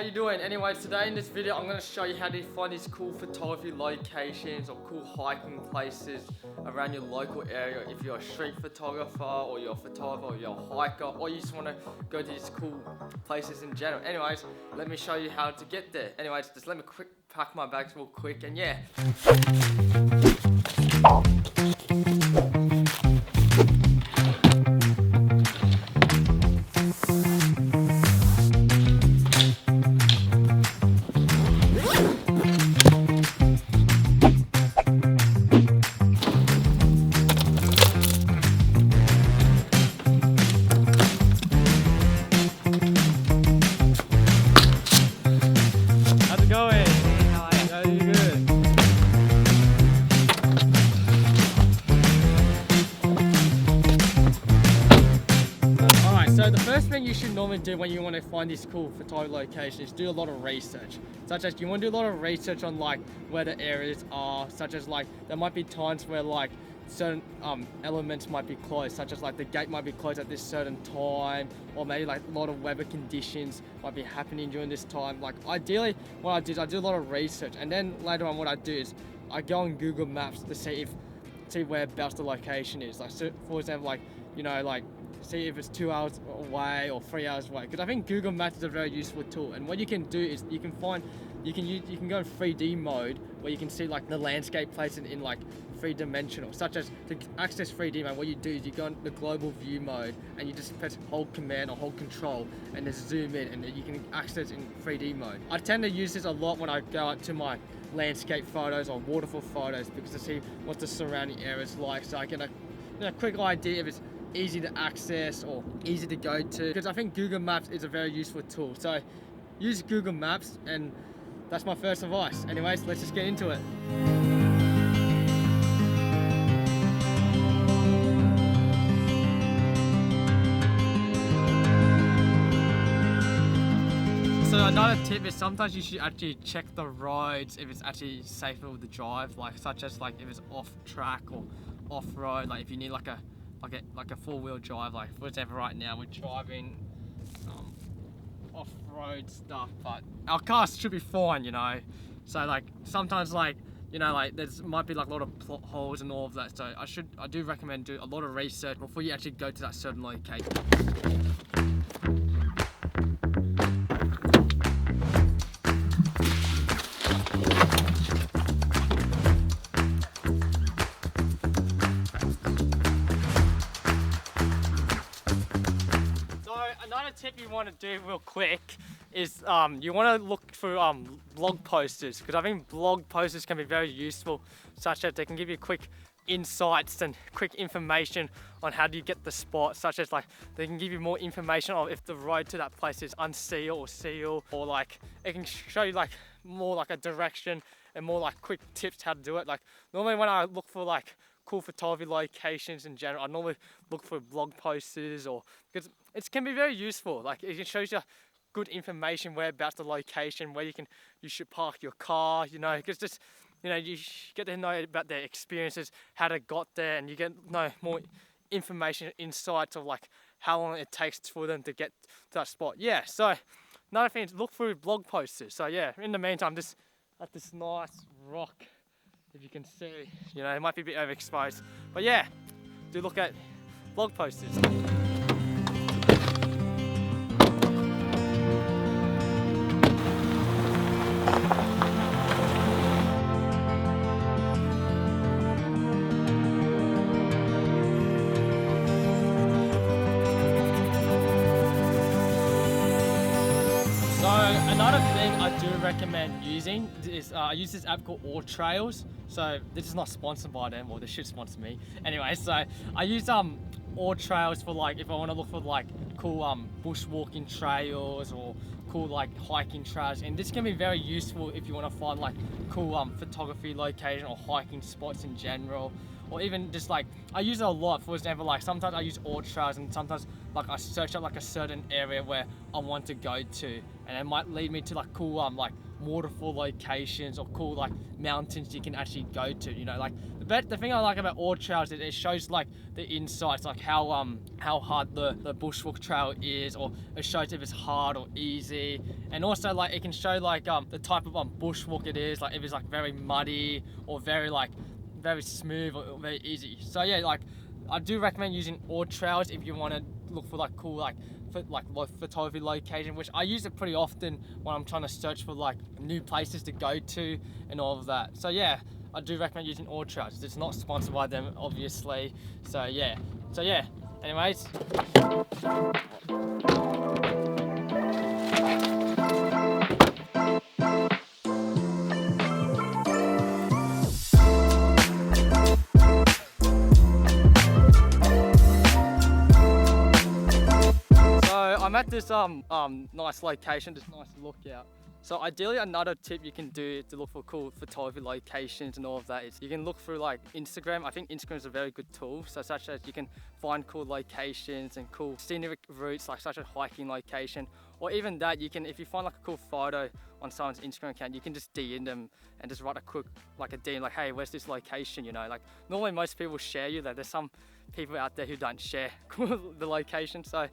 how you doing? Anyways, today in this video I'm going to show you how to find these cool photography locations or cool hiking places around your local area. If you're a street photographer or you're a photographer or you're a hiker or you just want to go to these cool places in general. Anyways, let me show you how to get there. Anyways, just let me pack my bags real quick and yeah. So the first thing you should normally do when you want to find these cool photography locations is do a lot of research. Such as you want to do a lot of research on like where the areas are, such as like there might be times where like certain elements might be closed, such as like the gate might be closed at this certain time, or maybe like a lot of weather conditions might be happening during this time. Like ideally what I do is I do a lot of research, and then later on what I do is I go on Google Maps to see whereabouts the location is. Like so, for example, like like see if it's 2 hours away or 3 hours away, because I think Google Maps is a very useful tool. And what you can do is you can go in 3D mode where you can see like the landscape places in like three-dimensional, such as to access 3D mode. What you do is you go in the global view mode and you just press hold command or hold control and just zoom in, and you can access in 3D mode. I tend to use this a lot when I go out to my landscape photos or waterfall photos, because to see what the surrounding area is like, so I get a quick idea if it's easy to access or easy to go to, because I think Google Maps is a very useful tool. So use Google Maps, and that's my first advice. Anyways, let's just get into it. So another tip is sometimes you should actually check the roads if it's actually safer to drive, like such as like if it's off track or off road, like if you need like a four-wheel drive. Like for example, right now we're driving off-road stuff, but our cars should be fine, so like sometimes like there's might be like a lot of plot holes and all of that, so I do recommend do a lot of research before you actually go to that certain location. Another tip you want to do real quick is you want to look through blog posters, because I think blog posters can be very useful, such that they can give you quick insights and quick information on how do you get the spot, such as like they can give you more information on if the road to that place is unsealed or sealed, or like it can show you like more like a direction and more like quick tips how to do it. Like normally when I look for like cool photography locations in general, I normally look for blog posters, or because it can be very useful. Like it shows you good information whereabouts the location, where you should park your car, because just you get to know about their experiences, how they got there, and you get know more information, insights of like how long it takes for them to get to that spot. Yeah, so another thing is look through blog posters. So yeah, in the meantime, just at this nice rock, if you can see, it might be a bit overexposed, but yeah, do look at blog posters. So another thing I do recommend using is I use this app called All Trails. So this is not sponsored by them, or they should sponsor me. Anyway, so I use All Trails for like if I want to look for like cool bushwalking trails or cool like hiking trails, and this can be very useful if you want to find like cool photography location or hiking spots in general, or even just like I use it a lot. For example, like sometimes I use all trails, and sometimes like I search up like a certain area where I want to go to, and it might lead me to like cool like waterfall locations or cool like mountains you can actually go to. You know, like the thing I like about all trails is it shows like the insights, like how hard the bushwalk trail is, or it shows if it's hard or easy, and also like it can show like the type of bushwalk it is, like if it's like very muddy or very smooth or very easy. So yeah, like I do recommend using all trails if you want to look for like cool photography location, which I use it pretty often when I'm trying to search for like new places to go to and all of that. So yeah, I do recommend using all trails. It's not sponsored by them, obviously. So yeah. Anyways. I'm at this nice location, this nice lookout. So ideally, another tip you can do to look for cool photography locations and all of that is you can look through like Instagram. I think Instagram is a very good tool, so such as you can find cool locations and cool scenic routes, like such a hiking location, or even that you can, if you find like a cool photo on someone's Instagram account, you can just DM them and just write a quick like a DM like, hey, where's this location? You know, like normally most people share you that. There's some people out there who don't share the location, so.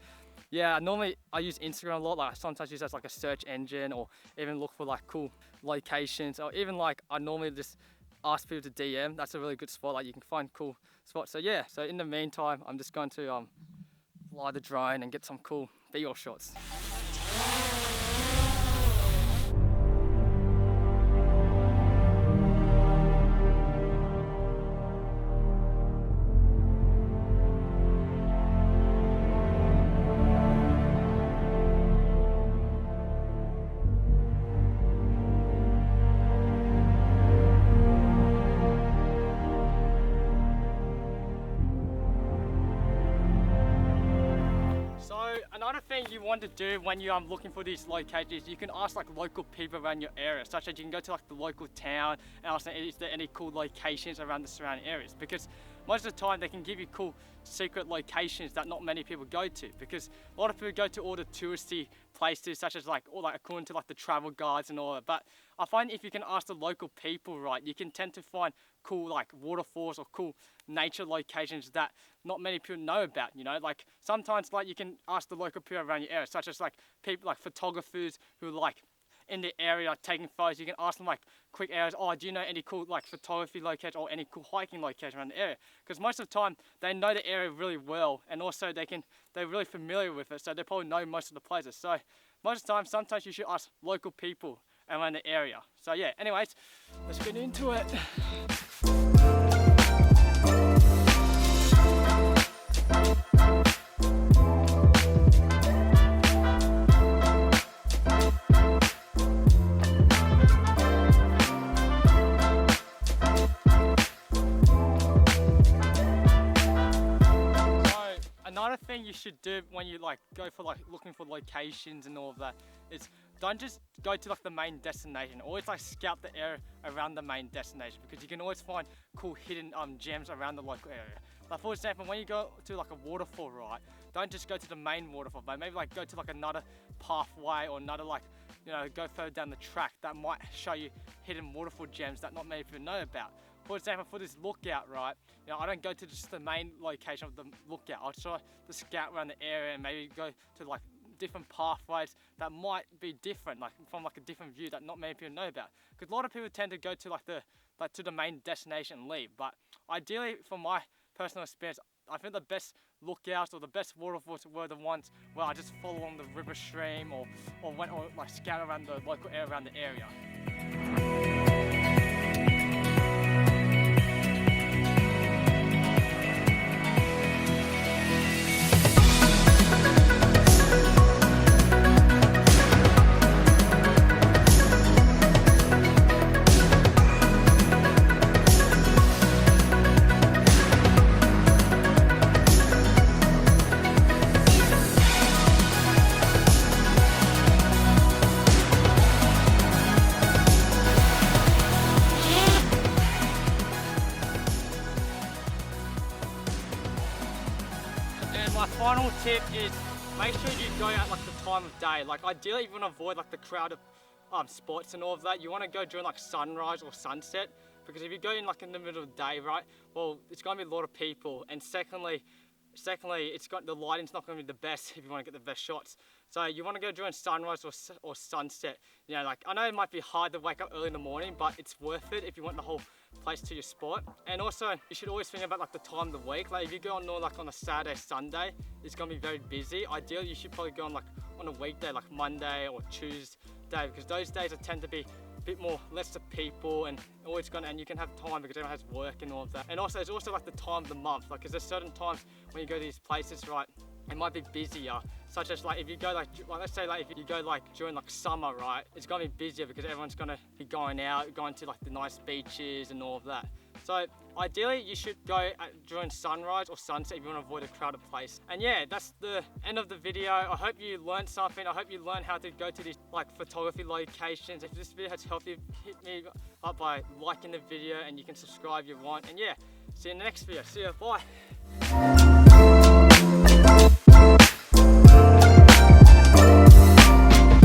Yeah, normally I use Instagram a lot. Like I sometimes use it as like a search engine, or even look for like cool locations, or even like I normally just ask people to DM. That's a really good spot. Like you can find cool spots. So yeah. So in the meantime, I'm just going to fly the drone and get some cool video shots. Another thing you want to do when you're looking for these locations, you can ask like local people around your area, such as you can go to like the local town and ask them, is there any cool locations around the surrounding areas? Because most of the time they can give you cool secret locations that not many people go to, because a lot of people go to all the touristy places, such as like according to like the travel guides and all that. But I find if you can ask the local people, right, you can tend to find cool like waterfalls or cool nature locations that not many people know about. You know, like sometimes like you can ask the local people around your area, such as like people like photographers who like in the area like taking photos. You can ask them like quick areas, oh, do you know any cool like photography location or any cool hiking location around the area? Because most of the time they know the area really well, and also they're really familiar with it, so they probably know most of the places. So most of the time, sometimes you should ask local people around the area. So yeah, anyways, let's get into it. Another thing you should do when you like go for like looking for locations and all of that is don't just go to like the main destination. Always like scout the area around the main destination, because you can always find cool hidden gems around the local area. Like for example, when you go to like a waterfall, right, don't just go to the main waterfall, but maybe like go to like another pathway or another like, you know, go further down the track that might show you hidden waterfall gems that not many people know about. For example, for this lookout, right, you know, I don't go to just the main location of the lookout. I'll try to scout around the area and maybe go to like different pathways that might be different, like from like a different view that not many people know about. Because a lot of people tend to go to like to the main destination and leave. But ideally, from my personal experience, I think the best lookouts or the best waterfalls were the ones where I just follow along the river stream or like scout around the local area around the area. tip is make sure you go at like the time of day. Like ideally you want to avoid like the crowded spots and all of that. You want to go during like sunrise or sunset, because if you go in like in the middle of the day, right, well, it's going to be a lot of people, and secondly, the lighting's not going to be the best if you want to get the best shots. So you want to go during sunrise or sunset. You know, like I know it might be hard to wake up early in the morning, but it's worth it if you want the whole place to your spot. And also, you should always think about like the time of the week. Like if you go on like on a Saturday, Sunday, it's going to be very busy. Ideally, you should probably go on like on a weekday, like Monday or Tuesday, because those days tend to be bit more less of people, and you can have time because everyone has work and all of that. And also it's also like the time of the month, like because there's certain times when you go to these places, right, it might be busier, such as like if you go like let's say like if you go like during like summer, right, it's gonna be busier because everyone's gonna be going out, going to like the nice beaches and all of that. So ideally you should go during sunrise or sunset if you want to avoid a crowded place. And yeah, that's the end of the video. I hope you learned something. I hope you learned how to go to these like photography locations. If this video has helped you, hit me up by liking the video, and you can subscribe if you want. And yeah, see you in the next video. See ya, bye.